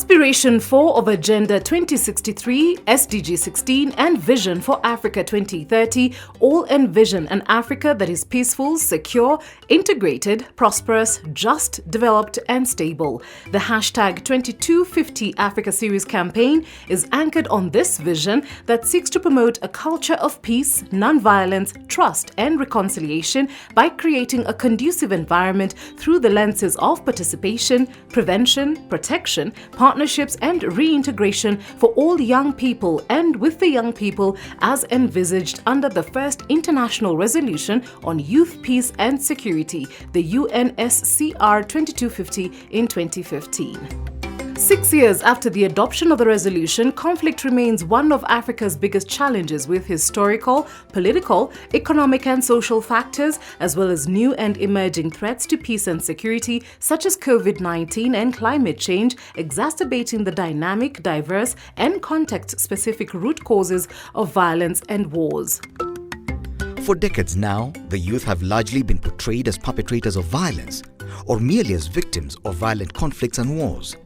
Aspiration 4 of Agenda 2063, SDG 16 and Vision for Africa 2030 all envision an Africa that is peaceful, secure, integrated, prosperous, just, developed and stable. The hashtag 2250 Africa Series campaign is anchored on this vision that seeks to promote a culture of peace, non-violence, trust and reconciliation by creating a conducive environment through the lenses of participation, prevention, protection, partnerships and reintegration for all young people and with the young people as envisaged under the first International Resolution on Youth, Peace and Security, the UNSCR 2250 in 2015. 6 years after the adoption of the resolution, conflict remains one of Africa's biggest challenges with historical, political, economic and social factors as well as new and emerging threats to peace and security such as COVID-19 and climate change exacerbating the dynamic, diverse and context-specific root causes of violence and wars. For decades now, the youth have largely been portrayed as perpetrators of violence or merely as victims of violent conflicts and wars.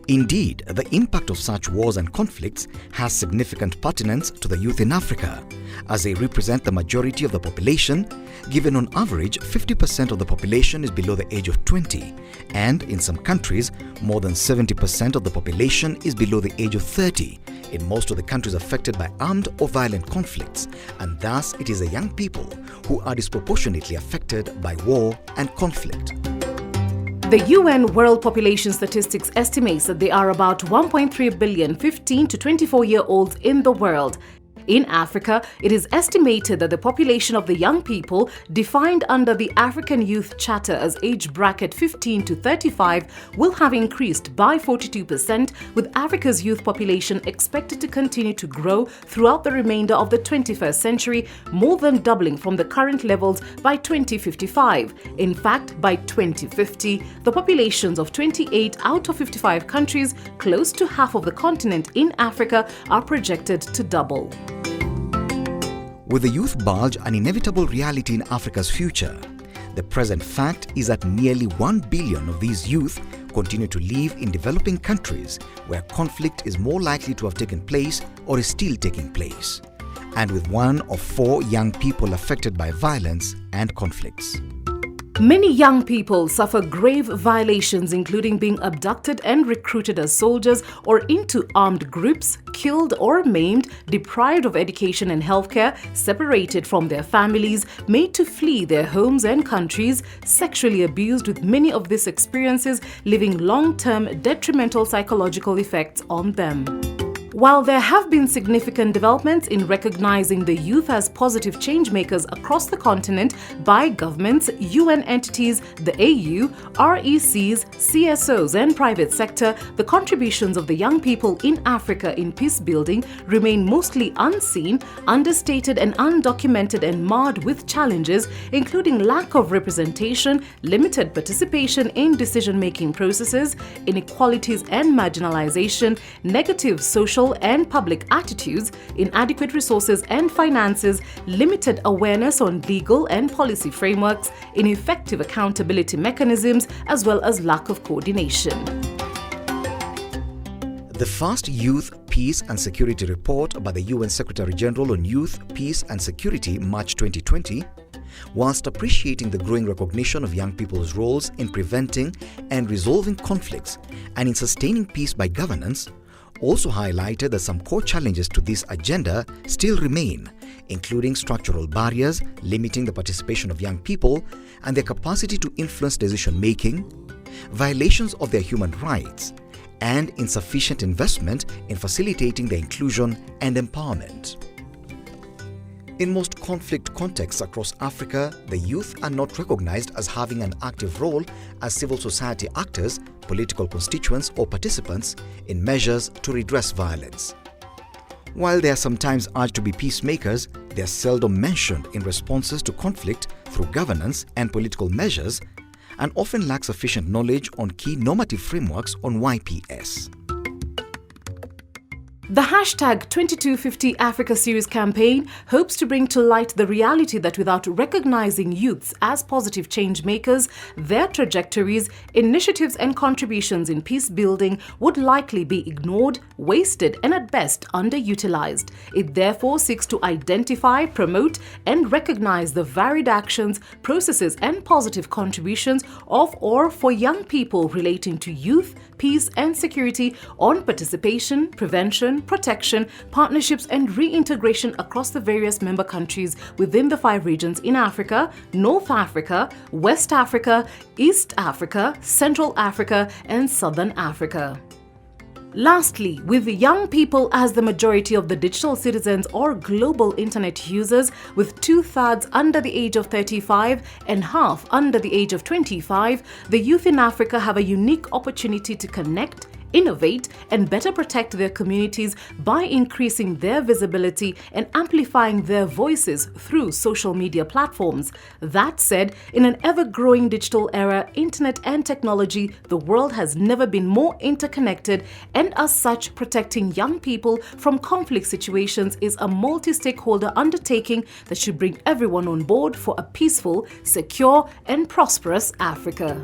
Indeed, the impact of such wars and conflicts has significant pertinence to the youth in Africa, as they represent the majority of the population, given on average 50% of the population is below the age of 20, and in some countries, more than 70% of the population is below the age of 30, in most of the countries affected by armed or violent conflicts, and thus it is the young people who are disproportionately affected by war and conflict. The UN World Population Statistics estimates that there are about 1.3 billion 15 to 24-year-olds in the world. In Africa, it is estimated that the population of the young people defined under the African Youth Charter as age bracket 15 to 35 will have increased by 42%, with Africa's youth population expected to continue to grow throughout the remainder of the 21st century, more than doubling from the current levels by 2055. In fact, by 2050, the populations of 28 out of 55 countries, close to half of the continent in Africa, are projected to double. With the youth bulge an inevitable reality in Africa's future, the present fact is that nearly 1 billion of these youth continue to live in developing countries where conflict is more likely to have taken place or is still taking place, and with 1 of 4 young people affected by violence and conflicts. Many young people suffer grave violations, including being abducted and recruited as soldiers or into armed groups, killed or maimed, deprived of education and healthcare, separated from their families, made to flee their homes and countries, sexually abused, with many of these experiences leaving long-term detrimental psychological effects on them. While there have been significant developments in recognizing the youth as positive change makers across the continent by governments, UN entities, the AU, RECs, CSOs and private sector, the contributions of the young people in Africa in peace building remain mostly unseen, understated and undocumented and marred with challenges including lack of representation, limited participation in decision-making processes, inequalities and marginalization, negative social and public attitudes, inadequate resources and finances, limited awareness on legal and policy frameworks, ineffective accountability mechanisms, as well as lack of coordination. The first Youth, Peace and Security report by the UN Secretary-General on Youth, Peace and Security, March 2020, whilst appreciating the growing recognition of young people's roles in preventing and resolving conflicts and in sustaining peace by governance, also highlighted that some core challenges to this agenda still remain, including structural barriers limiting the participation of young people and their capacity to influence decision-making, violations of their human rights, and insufficient investment in facilitating their inclusion and empowerment. In most conflict contexts across Africa, the youth are not recognized as having an active role as civil society actors, political constituents or participants in measures to redress violence. While they are sometimes urged to be peacemakers, they are seldom mentioned in responses to conflict through governance and political measures and often lack sufficient knowledge on key normative frameworks on YPS. The hashtag 2250 Africa Series campaign hopes to bring to light the reality that without recognizing youths as positive change makers, their trajectories, initiatives and contributions in peace building would likely be ignored, wasted and at best underutilized. It therefore seeks to identify, promote and recognize the varied actions, processes and positive contributions of or for young people relating to youth, peace and security on participation, prevention, protection, partnerships and reintegration across the various member countries within the 5 regions in Africa, North Africa, West Africa, East Africa, Central Africa and Southern Africa. Lastly, with young people as the majority of the digital citizens or global internet users, with 2/3 under the age of 35 and half under the age of 25, the youth in Africa have a unique opportunity to connect, innovate and better protect their communities by increasing their visibility and amplifying their voices through social media platforms. That said, in an ever-growing digital era, internet and technology, the world has never been more interconnected, and as such, protecting young people from conflict situations is a multi-stakeholder undertaking that should bring everyone on board for a peaceful, secure and prosperous Africa.